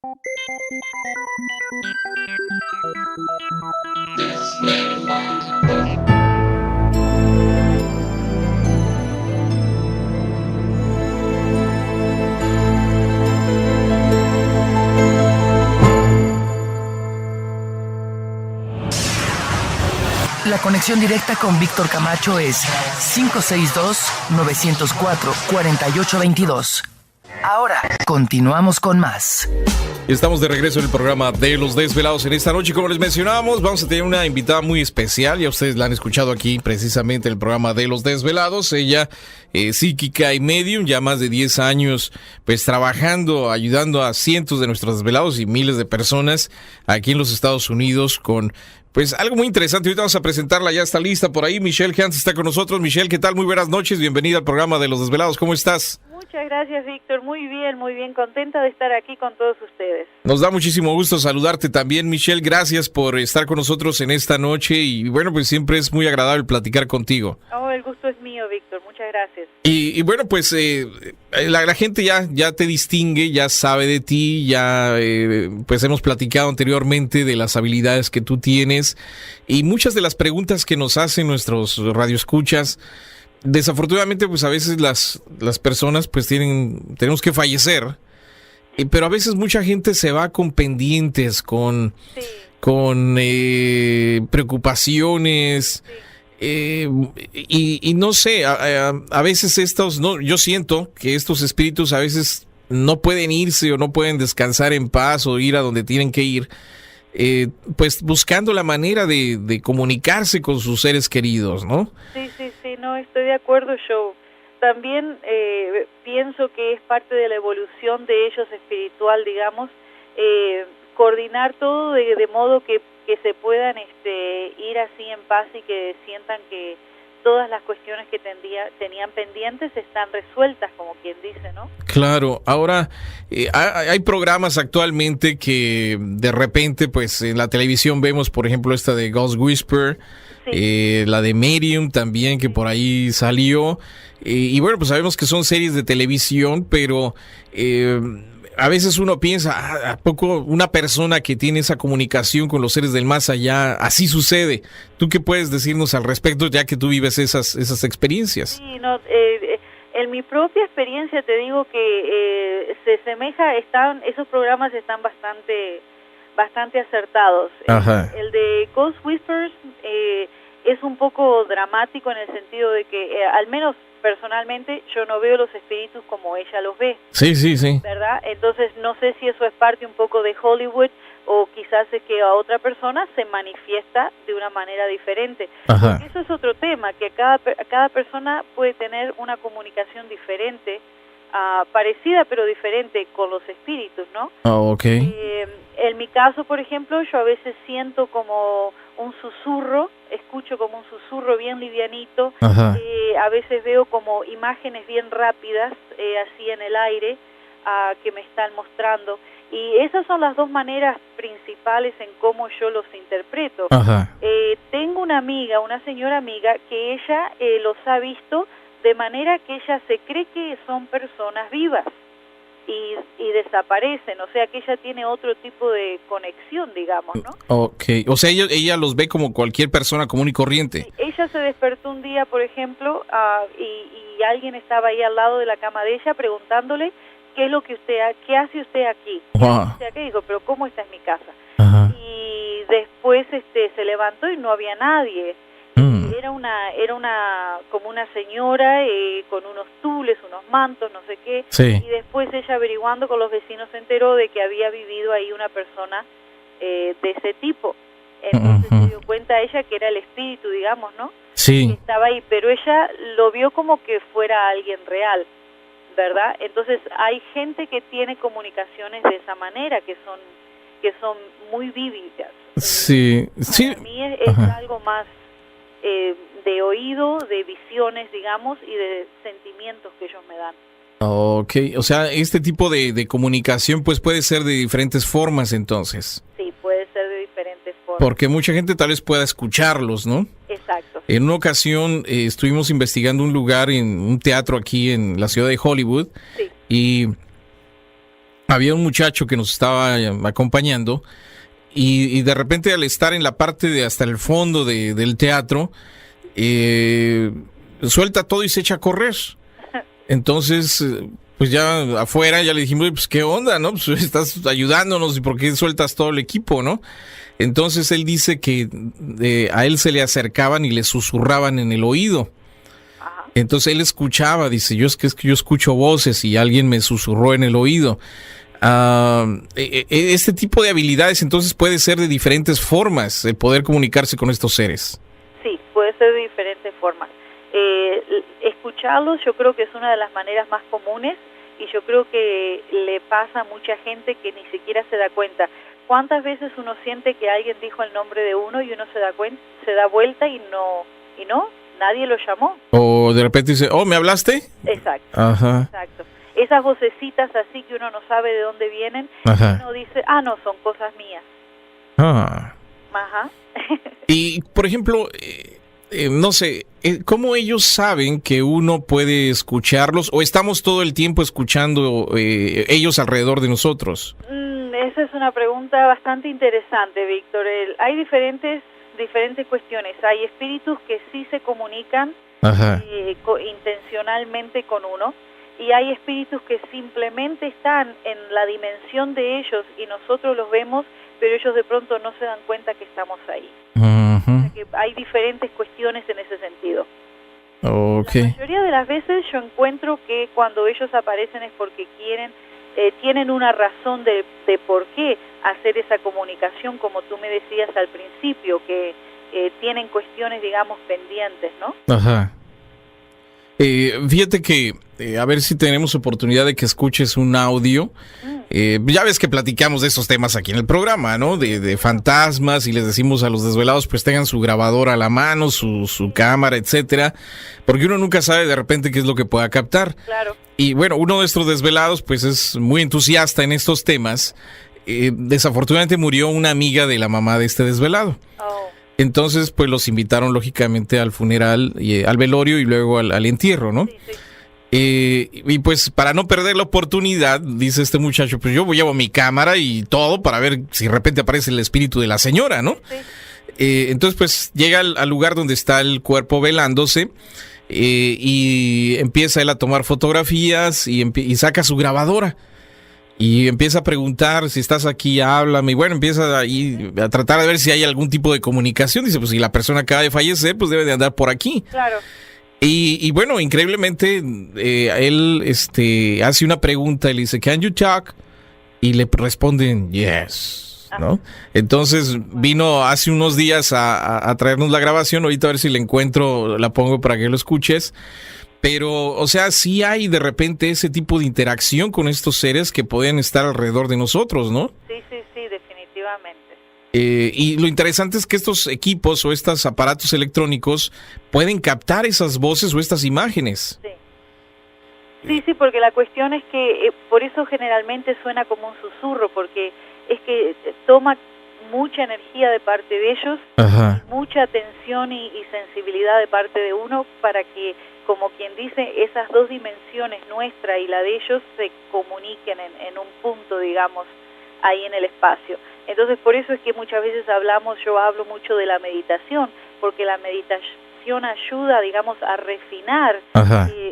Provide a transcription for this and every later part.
La conexión directa con Víctor Camacho es 562-904-4822. Ahora, continuamos con más. Estamos de regreso en el programa de Los Desvelados. En esta noche, como les mencionábamos, vamos a tener una invitada muy especial. Ya ustedes la han escuchado aquí precisamente en el programa de Los Desvelados. Ella, psíquica y medium, ya más de 10 años, pues trabajando, ayudando a cientos de nuestros desvelados y miles de personas aquí en los Estados Unidos con... Pues algo muy interesante, ahorita vamos a presentarla, ya está lista por ahí. Michelle Hans está con nosotros. Michelle, ¿qué tal? Muy buenas noches, bienvenida al programa de Los Desvelados, ¿cómo estás? Muchas gracias, Víctor, muy bien, contenta de estar aquí con todos ustedes. Nos da muchísimo gusto saludarte también, Michelle, gracias por estar con nosotros en esta noche y bueno, pues siempre es muy agradable platicar contigo. Oh, el gusto es mío, Víctor, muchas gracias. Y bueno, pues la gente ya te distingue, ya sabe de ti, ya pues hemos platicado anteriormente de las habilidades que tú tienes y muchas de las preguntas que nos hacen nuestros radioescuchas, desafortunadamente pues a veces las personas pues tenemos que fallecer, pero a veces mucha gente se va con pendientes, con preocupaciones. Sí. Y no sé, a veces yo siento que estos espíritus a veces no pueden irse o no pueden descansar en paz o ir a donde tienen que ir, pues buscando la manera de comunicarse con sus seres queridos, ¿no? Sí, no, estoy de acuerdo. Yo también pienso que es parte de la evolución de ellos espiritual, digamos, coordinar todo de modo que se puedan ir así en paz y que sientan que todas las cuestiones que tenían pendientes están resueltas, como quien dice, ¿no? Claro, ahora hay programas actualmente que de repente, pues en la televisión vemos, por ejemplo, esta de Ghost Whisper, sí. La de Medium también, que por ahí salió, y bueno, pues sabemos que son series de televisión, pero... a veces uno piensa, ¿a poco una persona que tiene esa comunicación con los seres del más allá, así sucede? ¿Tú qué puedes decirnos al respecto, ya que tú vives esas experiencias? Sí, no, en mi propia experiencia te digo que se asemeja, esos programas están bastante acertados. Ajá. El de Ghost Whispers es un poco dramático en el sentido de que, al menos personalmente, yo no veo los espíritus como ella los ve. Sí. ¿Verdad? Entonces, no sé si eso es parte un poco de Hollywood o quizás es que a otra persona se manifiesta de una manera diferente. Ajá. Porque eso es otro tema, que cada persona puede tener una comunicación diferente, parecida pero diferente con los espíritus, ¿no? Okay. En mi caso, por ejemplo, yo a veces siento como un susurro, escucho como un susurro bien livianito, a veces veo como imágenes bien rápidas, así en el aire, que me están mostrando, y esas son las dos maneras principales en cómo yo los interpreto. Tengo una señora amiga, que ella los ha visto de manera que ella se cree que son personas vivas y desaparecen, o sea que ella tiene otro tipo de conexión, digamos, ¿no? Okay, o sea, ella los ve como cualquier persona común y corriente. Sí, ella se despertó un día, por ejemplo, y alguien estaba ahí al lado de la cama de ella preguntándole qué hace usted aquí. Wow. Dijo, pero ¿cómo esta es mi casa? Ajá. Y después se levantó y no había nadie. Era como una señora con unos tules, unos mantos, no sé qué. Sí. Y después ella, averiguando con los vecinos, se enteró de que había vivido ahí una persona de ese tipo. Entonces se dio cuenta ella que era el espíritu, digamos, ¿no? Sí. Que estaba ahí, pero ella lo vio como que fuera alguien real, ¿verdad? Entonces hay gente que tiene comunicaciones de esa manera, que son muy vívidas. Sí. Para mí es algo más de oído, de visiones, digamos, y de sentimientos que ellos me dan. Okay, o sea, este tipo de comunicación pues puede ser de diferentes formas entonces. Sí, puede ser de diferentes formas. Porque mucha gente tal vez pueda escucharlos, ¿no? Exacto. En una ocasión estuvimos investigando un lugar en un teatro aquí en la ciudad de Hollywood. Sí. Y había un muchacho que nos estaba acompañando y de repente al estar en la parte de hasta el fondo del teatro, suelta todo y se echa a correr. Entonces, pues ya afuera ya le dijimos, pues qué onda, ¿no? Pues estás ayudándonos y por qué sueltas todo el equipo, ¿no? Entonces él dice que a él se le acercaban y le susurraban en el oído. Entonces él escuchaba, dice, es que yo escucho voces y alguien me susurró en el oído. Este tipo de habilidades entonces puede ser de diferentes formas, el poder comunicarse con estos seres. Sí, puede ser de diferentes formas. Escucharlos yo creo que es una de las maneras más comunes y yo creo que le pasa a mucha gente que ni siquiera se da cuenta. ¿Cuántas veces uno siente que alguien dijo el nombre de uno y uno se da vuelta y no, nadie lo llamó? O de repente dice, oh, ¿me hablaste? Exacto. Ajá. Exacto. Esas vocecitas así que uno no sabe de dónde vienen, Ajá. uno dice, no, son cosas mías. Ah. Ajá. Y, por ejemplo, no sé, ¿cómo ellos saben que uno puede escucharlos o estamos todo el tiempo escuchando ellos alrededor de nosotros? Esa es una pregunta bastante interesante, Víctor. Hay diferentes cuestiones. Hay espíritus que sí se comunican intencionalmente con uno y hay espíritus que simplemente están en la dimensión de ellos y nosotros los vemos, pero ellos de pronto no se dan cuenta que estamos ahí. O sea que hay diferentes cuestiones en ese sentido. Okay. La mayoría de las veces yo encuentro que cuando ellos aparecen es porque tienen una razón de por qué hacer esa comunicación, como tú me decías al principio, que tienen cuestiones, digamos, pendientes, ¿no? Ajá. Fíjate que, a ver si tenemos oportunidad de que escuches un audio. Ya ves que platicamos de esos temas aquí en el programa, ¿no? De fantasmas y les decimos a los desvelados pues tengan su grabadora a la mano, su cámara, etcétera, porque uno nunca sabe de repente qué es lo que pueda captar. Claro. Y bueno, uno de estos desvelados pues es muy entusiasta en estos temas. Desafortunadamente murió una amiga de la mamá de este desvelado. Oh. Entonces pues los invitaron lógicamente al funeral, al velorio y luego al entierro, ¿no? Sí, sí. Y pues para no perder la oportunidad, dice este muchacho, pues yo llevo mi cámara y todo para ver si de repente aparece el espíritu de la señora, ¿no? Sí. Entonces pues llega al lugar donde está el cuerpo velándose y empieza él a tomar fotografías y saca su grabadora y empieza a preguntar si estás aquí, háblame, y bueno, empieza ahí a tratar de ver si hay algún tipo de comunicación. Dice, pues si la persona acaba de fallecer, pues debe de andar por aquí. Claro. Y bueno, increíblemente, él hace una pregunta y le dice, ¿Can you talk? Y le responden, yes, ¿no? Entonces vino hace unos días a traernos la grabación, ahorita a ver si la encuentro, la pongo para que lo escuches. Pero, o sea, sí hay de repente ese tipo de interacción con estos seres que pueden estar alrededor de nosotros, ¿no? Sí, definitivamente. Y lo interesante es que estos equipos o estos aparatos electrónicos pueden captar esas voces o estas imágenes. Sí, porque la cuestión es que por eso generalmente suena como un susurro, porque es que toma mucha energía de parte de ellos, mucha atención y sensibilidad de parte de uno para que, como quien dice, esas dos dimensiones, nuestra y la de ellos, se comuniquen en un punto, digamos, ahí en el espacio. Entonces, por eso es que muchas veces yo hablo mucho de la meditación, porque la meditación ayuda, digamos, a refinar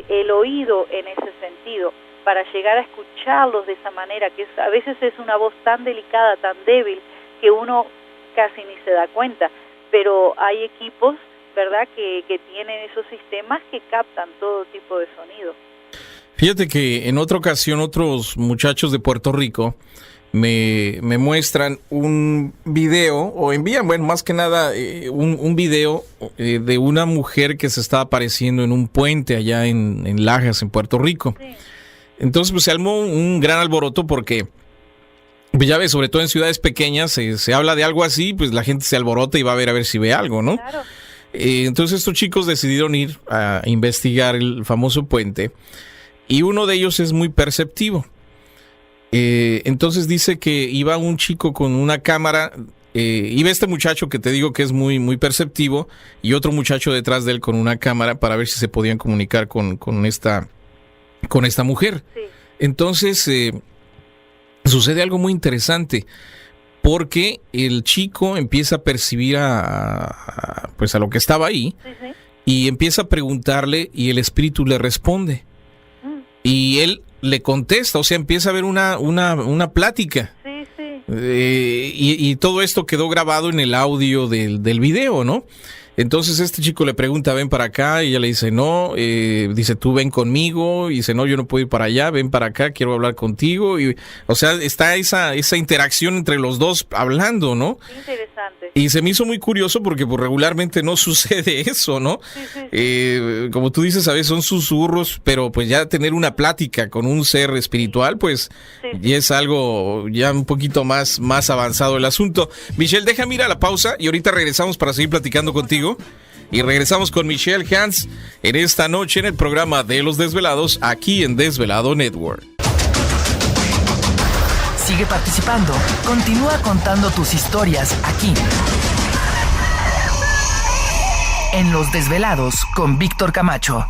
el oído en ese sentido, para llegar a escucharlos de esa manera, que a veces es una voz tan delicada, tan débil, que uno casi ni se da cuenta, pero hay equipos, ¿verdad?, que tienen esos sistemas que captan todo tipo de sonido. Fíjate que en otra ocasión otros muchachos de Puerto Rico me muestran un video, o envían, bueno, más que nada, un video de una mujer que se estaba apareciendo en un puente allá en Lajas, en Puerto Rico. Sí. Entonces, pues se armó un gran alboroto porque, pues ya ves, sobre todo en ciudades pequeñas, se habla de algo así, pues la gente se alborota y va a ver si ve algo, ¿no? Claro. Entonces estos chicos decidieron ir a investigar el famoso puente y uno de ellos es muy perceptivo. Entonces dice que iba un chico con una cámara, iba este muchacho que te digo que es muy, muy perceptivo y otro muchacho detrás de él con una cámara para ver si se podían comunicar con esta mujer. Sí. Entonces sucede algo muy interesante, porque el chico empieza a percibir pues a lo que estaba ahí, Sí. y empieza a preguntarle y el espíritu le responde. Y él le contesta, o sea, empieza a haber una plática. Sí. Y todo esto quedó grabado en el audio del video, ¿no? Entonces este chico le pregunta, ven para acá, y ella le dice, no, dice, tú ven conmigo, y dice, no, yo no puedo ir para allá, ven para acá, quiero hablar contigo, y, o sea, está esa interacción entre los dos hablando, ¿no? Interesante. Y se me hizo muy curioso porque pues, regularmente no sucede eso, ¿no? Sí. Como tú dices, a veces son susurros, pero pues ya tener una plática con un ser espiritual, pues ya es algo ya un poquito más avanzado el asunto. Michelle, déjame ir a la pausa y ahorita regresamos para seguir platicando contigo. Y regresamos con Michelle Hans en esta noche en el programa de Los Desvelados, aquí en Desvelado Network. Sigue participando. Continúa contando tus historias aquí. En Los Desvelados con Víctor Camacho.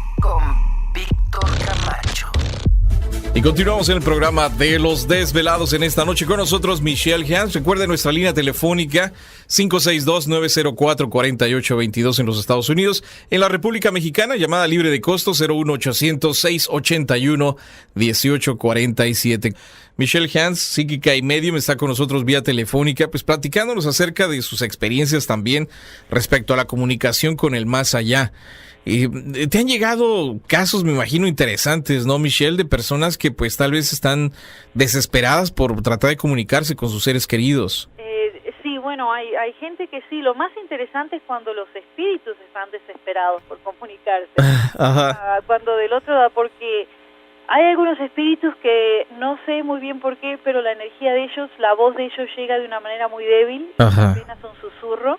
Y continuamos en el programa de Los Desvelados en esta noche con nosotros Michelle Hans. Recuerden nuestra línea telefónica 562-904-4822 en los Estados Unidos. En la República Mexicana, llamada libre de costo 01800-681-1847. Michelle Hans, psíquica y medium, está con nosotros vía telefónica, pues platicándonos acerca de sus experiencias también respecto a la comunicación con el más allá. Te han llegado casos, me imagino, interesantes, ¿no, Michelle? De personas que pues tal vez están desesperadas por tratar de comunicarse con sus seres queridos. Sí, bueno, hay gente que sí. Lo más interesante es cuando los espíritus están desesperados por comunicarse. Ajá. Cuando del otro lado, porque hay algunos espíritus que no sé muy bien por qué, pero la energía de ellos, la voz de ellos llega de una manera muy débil, apenas un susurro.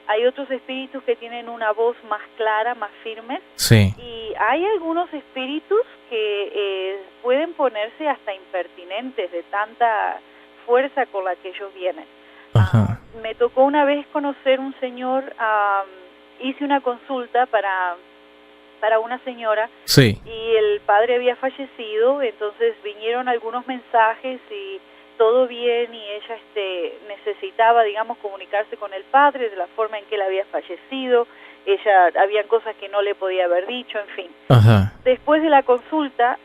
Hay otros espíritus que tienen una voz más clara, más firme. Sí. Y hay algunos espíritus que pueden ponerse hasta impertinentes de tanta fuerza con la que ellos vienen. Me tocó una vez conocer un señor, hice una consulta para una señora. Sí. Y el padre había fallecido, entonces vinieron algunos mensajes y todo bien, y ella necesitaba, digamos, comunicarse con el padre de la forma en que él había fallecido. Habían cosas que no le podía haber dicho, en fin. Ajá. Después de la consulta,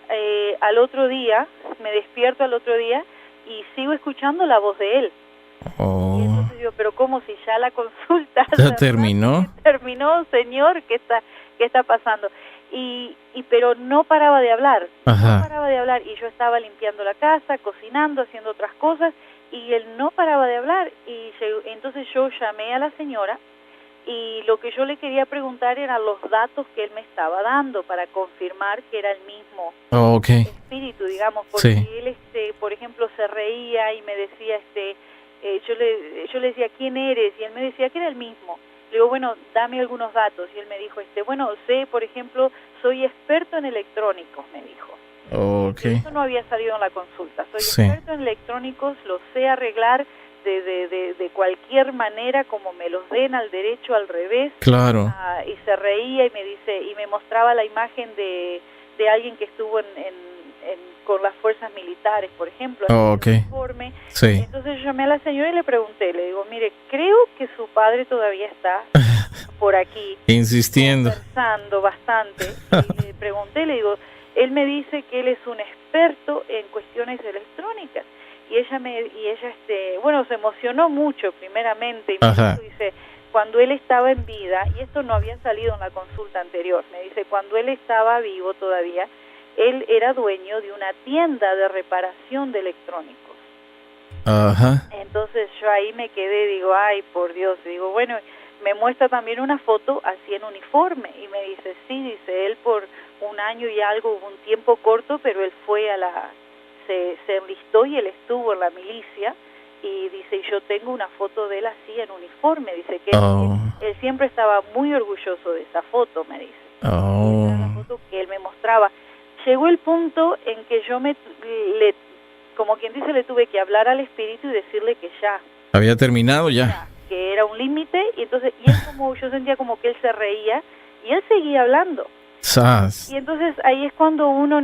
al otro día, me despierto al otro día y sigo escuchando la voz de él. Oh. Y entonces digo, pero ¿cómo si ya la consulta ya terminó? Terminó, señor, ¿qué está pasando? Pero no paraba de hablar, Ajá. no paraba de hablar, y yo estaba limpiando la casa, cocinando, haciendo otras cosas, y él no paraba de hablar, y entonces yo llamé a la señora, y lo que yo le quería preguntar eran los datos que él me estaba dando para confirmar que era el mismo espíritu, digamos, porque él, por ejemplo, se reía y me decía, yo le decía, ¿quién eres? Y él me decía que era el mismo. Le digo, bueno, dame algunos datos. Y él me dijo, bueno, sé, por ejemplo, soy experto en electrónicos, me dijo. Eso no había salido en la consulta. Soy experto en electrónicos, los sé arreglar de cualquier manera, como me los den, al derecho, al revés. Claro. Y se reía y me dice, y me mostraba la imagen de alguien que estuvo con las fuerzas militares, por ejemplo, uniforme. Sí. Entonces yo llamé a la señora y le pregunté, le digo, mire, creo que su padre todavía está por aquí. Insistiendo. Conversando bastante. Y le pregunté, le digo, él me dice que él es un experto en cuestiones electrónicas. Y ella se emocionó mucho primeramente, y me dice, cuando él estaba en vida, y esto no había salido en la consulta anterior, me dice, cuando él estaba vivo todavía, él era dueño de una tienda de reparación de electrónicos. Ajá. Entonces yo ahí me quedé, digo, ay, por Dios, digo, bueno, me muestra también una foto así en uniforme, y me dice, sí, dice, él por un año y algo, hubo un tiempo corto, pero él fue se enlistó y él estuvo en la milicia, y dice, yo tengo una foto de él así en uniforme, dice que él siempre estaba muy orgulloso de esa foto, me dice. Era la foto que él me mostraba. Llegó el punto en que yo como quien dice, le tuve que hablar al espíritu y decirle que ya. Había terminado ya. Que era un límite, y entonces, yo sentía como que él se reía, y él seguía hablando. ¡Sas! Y entonces ahí es cuando uno,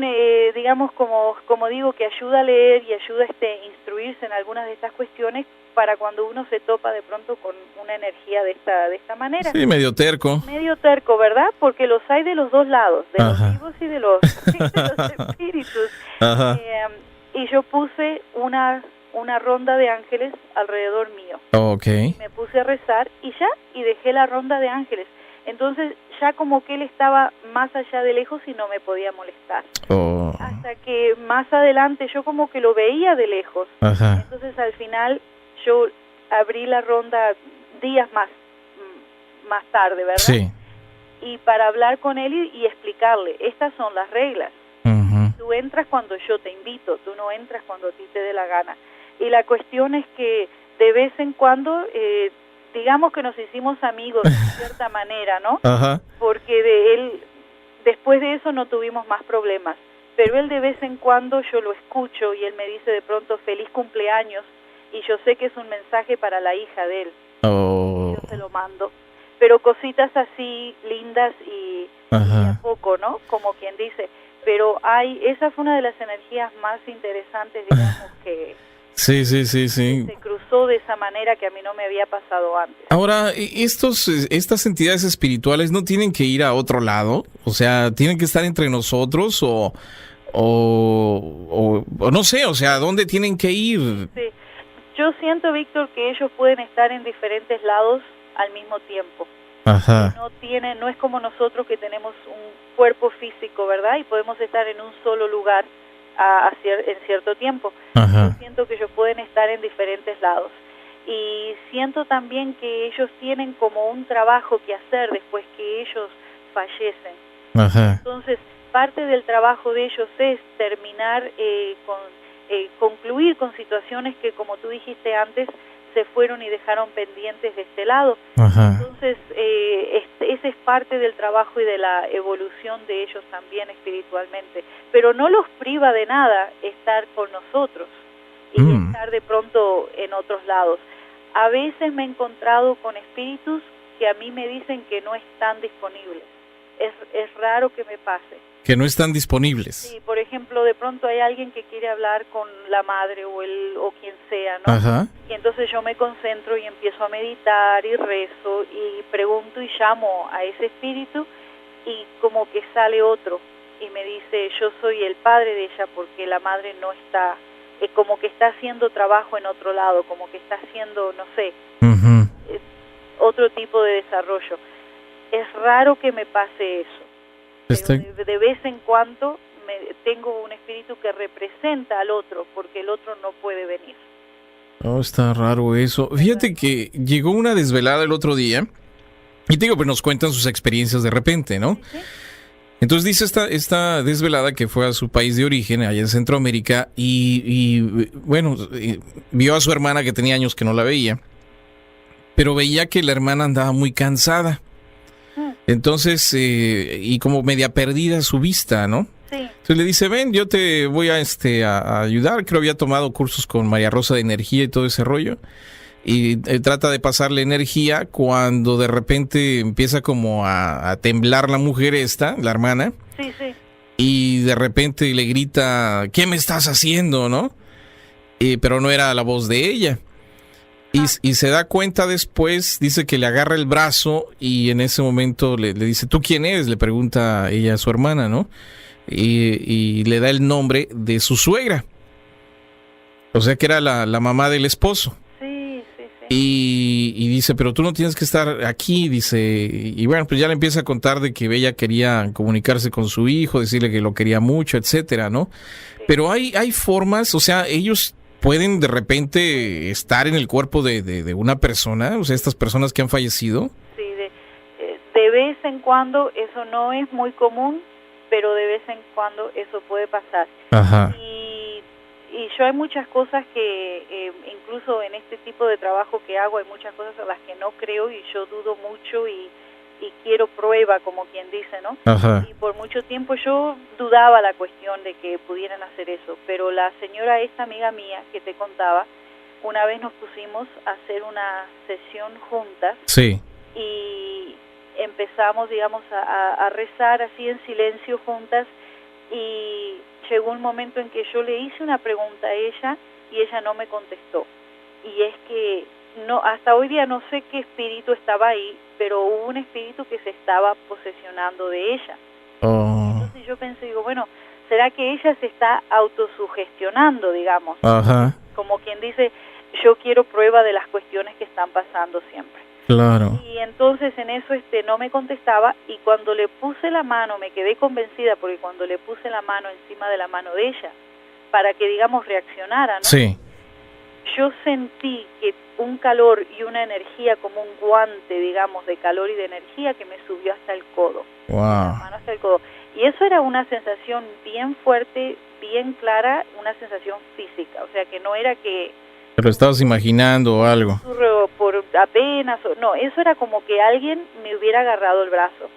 digamos, como digo, que ayuda a leer y ayuda a instruirse en algunas de estas cuestiones para cuando uno se topa de pronto con una energía de esta manera. Sí, medio terco. Medio terco, ¿verdad? Porque los hay de los dos lados, de los vivos y de los espíritus. Y yo puse una ronda de ángeles alrededor mío. Okay. Me puse a rezar y dejé la ronda de ángeles. Entonces ya como que él estaba más allá de lejos y no me podía molestar. Hasta que más adelante yo como que lo veía de lejos. Entonces al final yo abrí la ronda días más tarde, ¿verdad? Sí. Y para hablar con él y explicarle, estas son las reglas. Tú entras cuando yo te invito, tú no entras cuando a ti te dé la gana. Y la cuestión es que de vez en cuando, digamos que nos hicimos amigos de cierta manera, ¿no? Porque después de eso no tuvimos más problemas. Pero él de vez en cuando yo lo escucho y él me dice de pronto feliz cumpleaños y yo sé que es un mensaje para la hija de él. Yo se lo mando. Pero cositas así lindas y a poco, ¿no? Como quien dice. Pero esa fue una de las energías más interesantes, digamos, que sí. se cruzó de esa manera que a mí no me había pasado antes. Ahora, estas entidades espirituales no tienen que ir a otro lado, o sea, tienen que estar entre nosotros o no sé, o sea, ¿dónde tienen que ir? Sí, yo siento, Víctor, que ellos pueden estar en diferentes lados al mismo tiempo. No es como nosotros que tenemos un cuerpo físico, ¿verdad? Y podemos estar en un solo lugar en cierto tiempo. Yo siento que ellos pueden estar en diferentes lados. Y siento también que ellos tienen como un trabajo que hacer después que ellos fallecen. Entonces, parte del trabajo de ellos es terminar concluir con situaciones que, como tú dijiste antes, se fueron y dejaron pendientes de este lado. Entonces, ese es parte del trabajo y de la evolución de ellos también espiritualmente. Pero no los priva de nada estar con nosotros y estar de pronto en otros lados. A veces me he encontrado con espíritus que a mí me dicen que no están disponibles. Es raro que me pase. Que no están disponibles. Sí, por ejemplo, de pronto hay alguien que quiere hablar con la madre o quien sea, ¿no? Y entonces yo me concentro y empiezo a meditar y rezo y pregunto y llamo a ese espíritu y como que sale otro y me dice, yo soy el padre de ella porque la madre no está, como que está haciendo trabajo en otro lado, como que está haciendo, no sé, otro tipo de desarrollo. Es raro que me pase eso, pero de vez en cuando tengo un espíritu que representa al otro, porque el otro no puede venir. Está raro eso. Fíjate que llegó una desvelada el otro día, y te digo, pues nos cuentan sus experiencias de repente, ¿no? ¿Sí? Entonces dice esta desvelada que fue a su país de origen, allá en Centroamérica, y bueno, vio a su hermana que tenía años que no la veía, pero veía que la hermana andaba muy cansada. Entonces, y como media perdida su vista, ¿no? Sí. Entonces le dice, ven, yo te voy a ayudar. Creo que había tomado cursos con María Rosa de energía y todo ese rollo. Y trata de pasarle energía cuando de repente empieza como a temblar la mujer la hermana. Sí. Y de repente le grita, ¿qué me estás haciendo, no? Pero no era la voz de ella. Y se da cuenta después, dice que le agarra el brazo y en ese momento le dice, ¿tú quién eres? Le pregunta ella a su hermana, ¿no? Y le da el nombre de su suegra. O sea que era la mamá del esposo. Sí. Y dice, pero tú no tienes que estar aquí, dice. Y bueno, pues ya le empieza a contar de que ella quería comunicarse con su hijo, decirle que lo quería mucho, etcétera, ¿no? Sí. Pero hay formas, o sea, ellos pueden de repente estar en el cuerpo de una persona, o sea, estas personas que han fallecido. Sí, de vez en cuando, eso no es muy común, pero de vez en cuando eso puede pasar. Y yo hay muchas cosas que, incluso en este tipo de trabajo que hago, hay muchas cosas a las que no creo y yo dudo mucho y quiero prueba, como quien dice, ¿no? Y por mucho tiempo yo dudaba la cuestión de que pudieran hacer eso, pero la señora, esta amiga mía que te contaba, una vez nos pusimos a hacer una sesión juntas. Sí. Y empezamos, digamos, a rezar así en silencio juntas, y llegó un momento en que yo le hice una pregunta a ella y ella no me contestó. Y es que no, hasta hoy día no sé qué espíritu estaba ahí, pero hubo un espíritu que se estaba posesionando de ella. Entonces yo pensé, digo, bueno, ¿será que ella se está autosugestionando, digamos? Ajá. Como quien dice, yo quiero prueba de las cuestiones que están pasando siempre. Claro. Y entonces en eso no me contestaba, y cuando le puse la mano, me quedé convencida, porque cuando le puse la mano encima de la mano de ella, para que, digamos, reaccionara, ¿no? Sí. Yo sentí que un calor y una energía, como un guante, digamos, de calor y de energía, que me subió hasta el codo. Wow. La mano hasta el codo. Y eso era una sensación bien fuerte, bien clara, una sensación física. O sea, que no era que... ¿Te lo estabas imaginando o algo? Por apenas... No, eso era como que alguien me hubiera agarrado el brazo.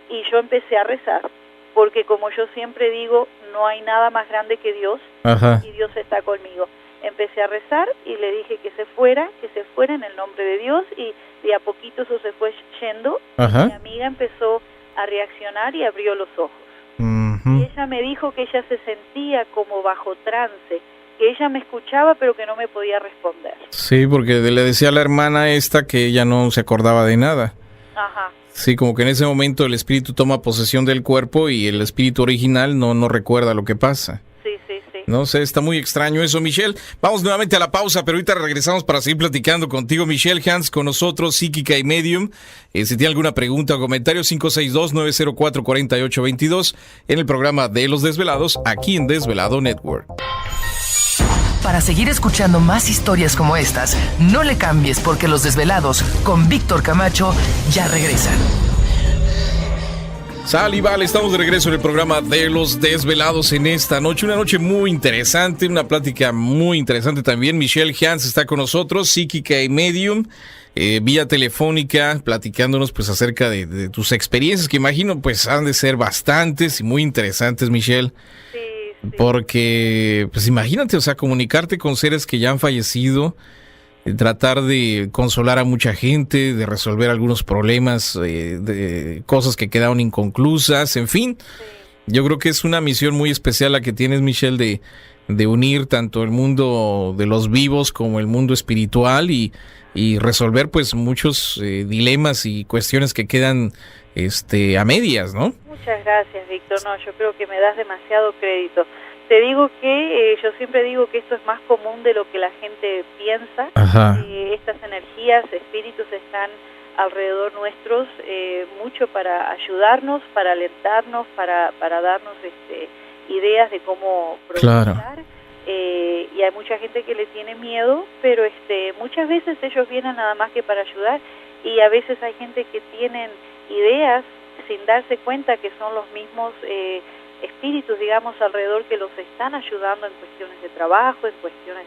Y yo empecé a rezar, porque como yo siempre digo, no hay nada más grande que Dios. Ajá. Y Dios está conmigo. Empecé a rezar y le dije que se fuera en el nombre de Dios, y de a poquito eso se fue yendo. Ajá. Mi amiga empezó a reaccionar y abrió los ojos. Uh-huh. Y ella me dijo que ella se sentía como bajo trance, que ella me escuchaba pero que no me podía responder. Sí, porque le decía a la hermana esta que ella no se acordaba de nada. Ajá. Sí, como que en ese momento el espíritu toma posesión del cuerpo y el espíritu original no recuerda lo que pasa. No sé, está muy extraño eso, Michelle. Vamos nuevamente a la pausa, pero ahorita regresamos para seguir platicando contigo. Michelle Hans con nosotros, psíquica y medium. Si tiene alguna pregunta o comentario, 562-904-4822 en el programa de Los Desvelados, aquí en Desvelado Network. Para seguir escuchando más historias como estas, no le cambies, porque Los Desvelados con Víctor Camacho ya regresan. Sal y vale, estamos de regreso en el programa de Los Desvelados en esta noche. Una noche muy interesante, una plática muy interesante también. Michelle Hans está con nosotros, psíquica y medium, vía telefónica, platicándonos pues acerca de tus experiencias, que imagino pues han de ser bastantes y muy interesantes, Michelle. Sí. Porque, pues imagínate, o sea, comunicarte con seres que ya han fallecido, tratar de consolar a mucha gente, de resolver algunos problemas, de cosas que quedaron inconclusas, en fin. Sí. Yo creo que es una misión muy especial la que tienes, Michelle, de unir tanto el mundo de los vivos como el mundo espiritual y resolver pues muchos dilemas y cuestiones que quedan a medias, ¿no? Muchas gracias, Víctor. No, yo creo que me das demasiado crédito. Te digo que yo siempre digo que esto es más común de lo que la gente piensa. Estas energías, espíritus están alrededor nuestros, mucho para ayudarnos, para alentarnos, para darnos ideas de cómo progresar. Claro. Y hay mucha gente que le tiene miedo, pero muchas veces ellos vienen nada más que para ayudar, y a veces hay gente que tienen ideas sin darse cuenta que son los mismos espíritus, digamos, alrededor, que los están ayudando en cuestiones de trabajo, en cuestiones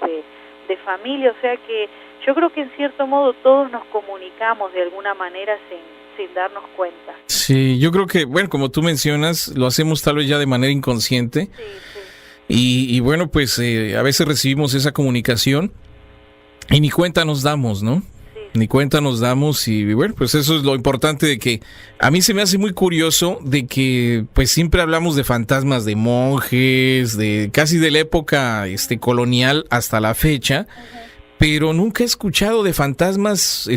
de familia. O sea que yo creo que en cierto modo todos nos comunicamos de alguna manera sin darnos cuenta. Sí, yo creo que, bueno, como tú mencionas, lo hacemos tal vez ya de manera inconsciente. Sí. Y bueno, pues a veces recibimos esa comunicación y ni cuenta nos damos, ¿no? Ni cuenta nos damos, y bueno, pues eso es lo importante, de que a mí se me hace muy curioso de que pues siempre hablamos de fantasmas de monjes, de casi de la época colonial hasta la fecha, pero nunca he escuchado de fantasmas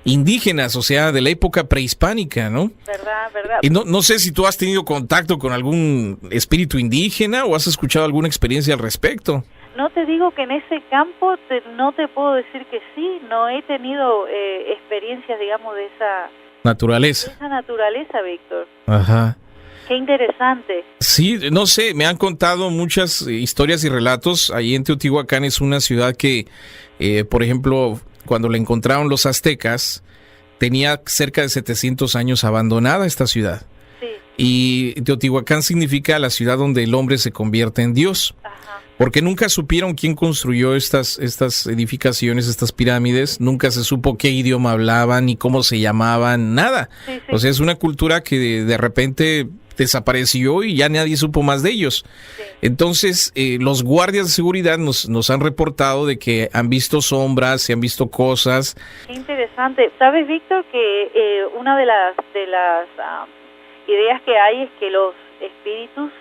indígenas, o sea, de la época prehispánica, ¿no? ¿Verdad? Y no sé si tú has tenido contacto con algún espíritu indígena o has escuchado alguna experiencia al respecto. No te digo que en ese campo no te puedo decir que sí, no he tenido experiencias, digamos, de esa naturaleza. Víctor. Ajá. Qué interesante. Sí, no sé, me han contado muchas historias y relatos. Ahí en Teotihuacán es una ciudad que, por ejemplo, cuando la encontraron los aztecas, tenía cerca de 700 años abandonada esta ciudad. Sí. Y Teotihuacán significa la ciudad donde el hombre se convierte en Dios. Ajá. Porque nunca supieron quién construyó estas edificaciones, estas pirámides. Nunca se supo qué idioma hablaban ni cómo se llamaban, nada. Sí. O sea, es una cultura que de repente desapareció y ya nadie supo más de ellos. Sí. Entonces, los guardias de seguridad nos han reportado de que han visto sombras, se han visto cosas. Qué interesante. ¿Sabes, Víctor, que una de las ideas que hay es que los espíritus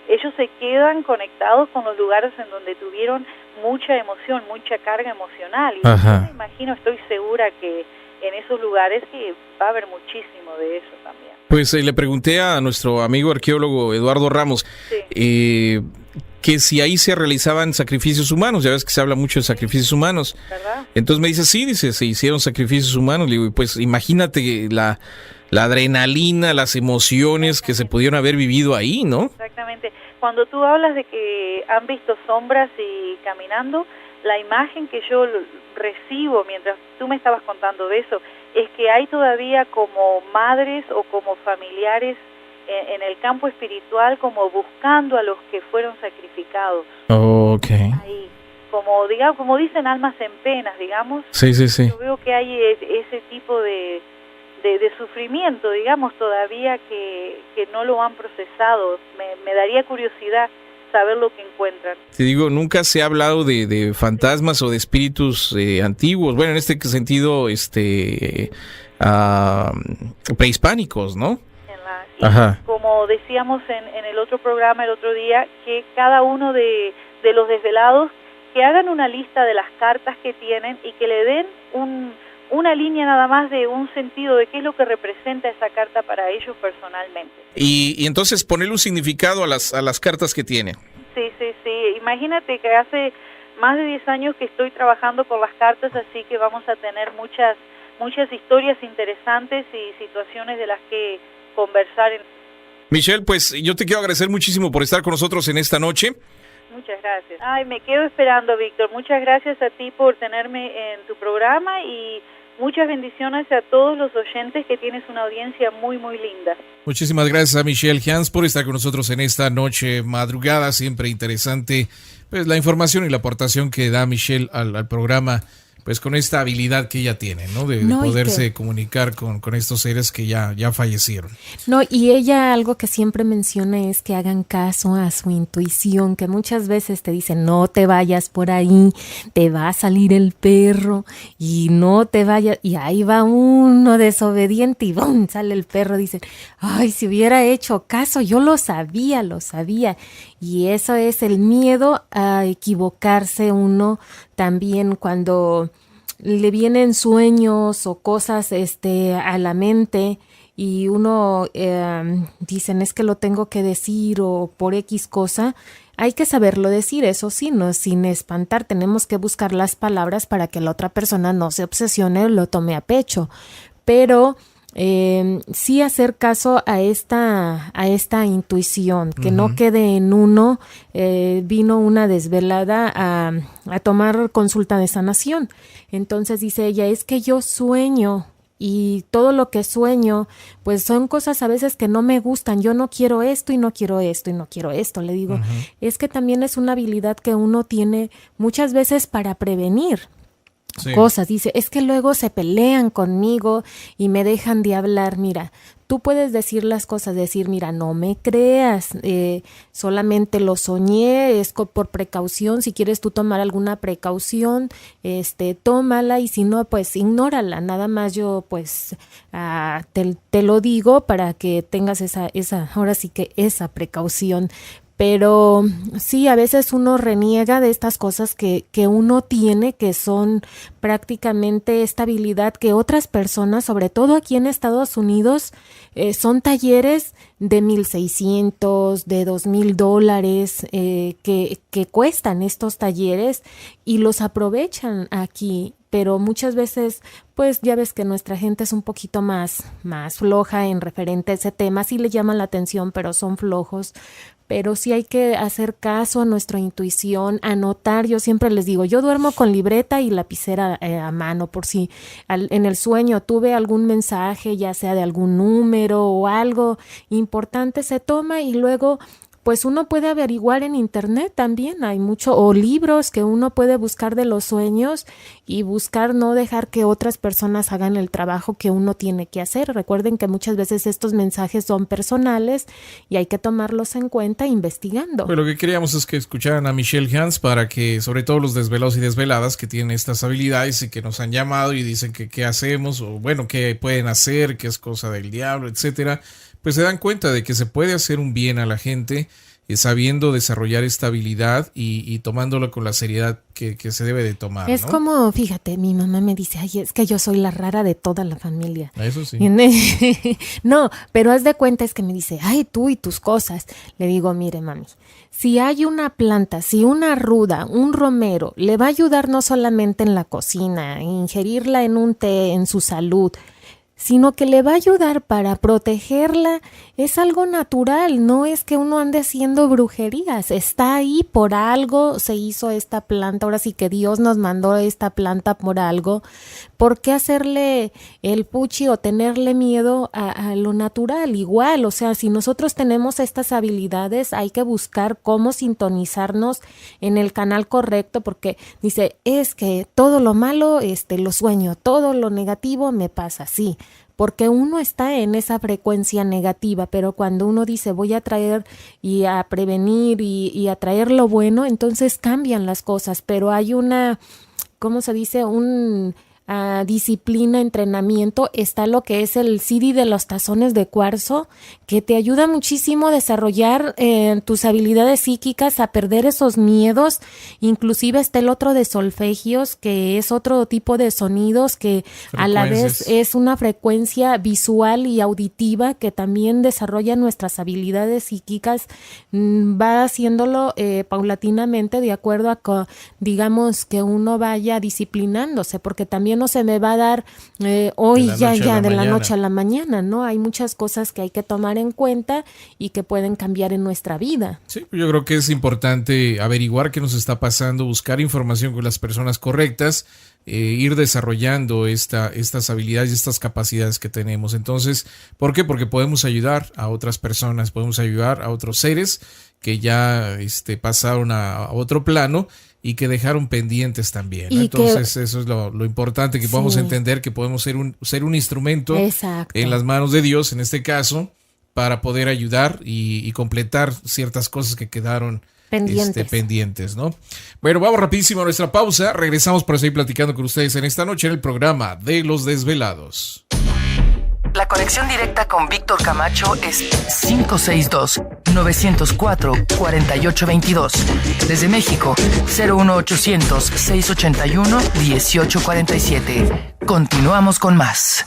ellos se quedan conectados con los lugares en donde tuvieron mucha emoción, mucha carga emocional? Y yo me imagino, estoy segura que en esos lugares que va a haber muchísimo de eso también. Pues le pregunté a nuestro amigo arqueólogo Eduardo Ramos que si ahí se realizaban sacrificios humanos. Ya ves que se habla mucho de sacrificios humanos, ¿verdad? Entonces me dice, sí, dice, se hicieron sacrificios humanos. Le digo, pues imagínate la adrenalina, las emociones que se pudieron haber vivido ahí, ¿no? Exactamente. Cuando tú hablas de que han visto sombras y caminando, la imagen que yo recibo mientras tú me estabas contando de eso es que hay todavía como madres o como familiares en el campo espiritual como buscando a los que fueron sacrificados. Okay. Ahí, como dicen, almas en penas, digamos. Sí. Yo veo que hay ese tipo de sufrimiento, digamos, todavía que no lo han procesado. Me daría curiosidad saber lo que encuentran. Te digo, nunca se ha hablado de fantasmas o de espíritus antiguos, bueno, en este sentido, prehispánicos, ¿no? Ajá. Como decíamos en el otro programa el otro día, que cada uno de los desvelados que hagan una lista de las cartas que tienen y que le den una línea nada más de un sentido de qué es lo que representa esa carta para ellos personalmente. Y entonces ponerle un significado a las cartas que tiene. Sí. Imagínate que hace más de 10 años que estoy trabajando con las cartas, así que vamos a tener muchas historias interesantes y situaciones de las que conversar. Michelle, pues yo te quiero agradecer muchísimo por estar con nosotros en esta noche. Muchas gracias. Me quedo esperando, Víctor. Muchas gracias a ti por tenerme en tu programa y muchas bendiciones a todos los oyentes, que tienes una audiencia muy, muy linda. Muchísimas gracias a Michelle Hans por estar con nosotros en esta noche madrugada. Siempre interesante pues la información y la aportación que da Michelle al programa, pues con esta habilidad que ella tiene, ¿no? De poderse comunicar con estos seres que ya fallecieron. No, y ella algo que siempre menciona es que hagan caso a su intuición, que muchas veces te dicen, no te vayas por ahí, te va a salir el perro, y no te vayas, y ahí va uno desobediente y ¡bum!, sale el perro. Dicen, ay, si hubiera hecho caso, yo lo sabía. Y eso es el miedo a equivocarse uno también cuando le vienen sueños o cosas a la mente y uno dicen es que lo tengo que decir o por X cosa. Hay que saberlo decir, eso sí, no sin espantar. Tenemos que buscar las palabras para que la otra persona no se obsesione o lo tome a pecho. Pero sí hacer caso a esta intuición, que no quede en uno. Vino una desvelada a tomar consulta de sanación. Entonces dice ella, es que yo sueño y todo lo que sueño, pues son cosas a veces que no me gustan. Yo no quiero esto y no quiero esto y no quiero esto. Le digo, es que también es una habilidad que uno tiene muchas veces para prevenir cosas. Dice, es que luego se pelean conmigo y me dejan de hablar. Mira, tú puedes decir las cosas, decir, mira, no me creas, solamente lo soñé, es por precaución. Si quieres tú tomar alguna precaución, tómala, y si no, pues ignórala. Nada más yo, pues, te lo digo para que tengas ahora sí que esa precaución. Pero sí, a veces uno reniega de estas cosas que uno tiene, que son prácticamente esta habilidad que otras personas, sobre todo aquí en Estados Unidos, son talleres de $1,600, de $2,000 que cuestan estos talleres y los aprovechan aquí. Pero muchas veces, pues ya ves que nuestra gente es un poquito más floja en referente a ese tema. Sí le llaman la atención, pero son flojos. Pero sí hay que hacer caso a nuestra intuición, anotar. Yo siempre les digo, yo duermo con libreta y lapicera a mano, por si en el sueño tuve algún mensaje, ya sea de algún número o algo importante, se toma y luego pues uno puede averiguar en internet también, hay mucho, o libros que uno puede buscar de los sueños y buscar no dejar que otras personas hagan el trabajo que uno tiene que hacer. Recuerden que muchas veces estos mensajes son personales y hay que tomarlos en cuenta investigando. Pues lo que queríamos es que escucharan a Michelle Hans para que, sobre todo los desvelados y desveladas que tienen estas habilidades y que nos han llamado y dicen que qué hacemos, o bueno, qué pueden hacer, qué es cosa del diablo, etcétera, pues se dan cuenta de que se puede hacer un bien a la gente sabiendo desarrollar esta habilidad y tomándolo con la seriedad que se debe de tomar, Es ¿no? como, fíjate, mi mamá me dice, ay, es que yo soy la rara de toda la familia. Eso sí. No, pero haz de cuenta, es que me dice, ay, tú y tus cosas. Le digo, mire, mami, si hay una planta, si una ruda, un romero, le va a ayudar no solamente en la cocina, ingerirla en un té, en su salud, sino que le va a ayudar para protegerla, es algo natural, no es que uno ande haciendo brujerías, está ahí por algo, se hizo esta planta, ahora sí que Dios nos mandó esta planta por algo. ¿Por qué hacerle el puchi o tenerle miedo a lo natural? Igual, o sea, si nosotros tenemos estas habilidades, hay que buscar cómo sintonizarnos en el canal correcto, porque dice, es que todo lo malo lo sueño, todo lo negativo me pasa, sí, porque uno está en esa frecuencia negativa, pero cuando uno dice voy a traer y a prevenir y a traer lo bueno, entonces cambian las cosas, pero hay una, ¿cómo se dice? Disciplina, entrenamiento. Está lo que es el CD de los tazones de cuarzo, que te ayuda muchísimo a desarrollar tus habilidades psíquicas, a perder esos miedos. Inclusive está el otro de solfegios, que es otro tipo de sonidos que a la vez es una frecuencia visual y auditiva que también desarrolla nuestras habilidades psíquicas. Va haciéndolo paulatinamente de acuerdo a digamos que uno vaya disciplinándose, porque también no se me va a dar hoy de la noche a la mañana, ¿no? Hay muchas cosas que hay que tomar en cuenta y que pueden cambiar en nuestra vida. Sí, yo creo que es importante averiguar qué nos está pasando, buscar información con las personas correctas, ir desarrollando estas habilidades y estas capacidades que tenemos. Entonces, ¿por qué? Porque podemos ayudar a otras personas, podemos ayudar a otros seres que ya pasaron a otro plano y que dejaron pendientes también, ¿no? Entonces eso es lo importante, que podamos entender que podemos ser un instrumento en las manos de Dios, en este caso, para poder ayudar y completar ciertas cosas que quedaron pendientes, ¿no? Bueno, vamos rapidísimo a nuestra pausa, regresamos para seguir platicando con ustedes en esta noche en el programa de Los Desvelados. La conexión directa con Víctor Camacho es 562-904-4822. Desde México, 01800-681-1847. Continuamos con más.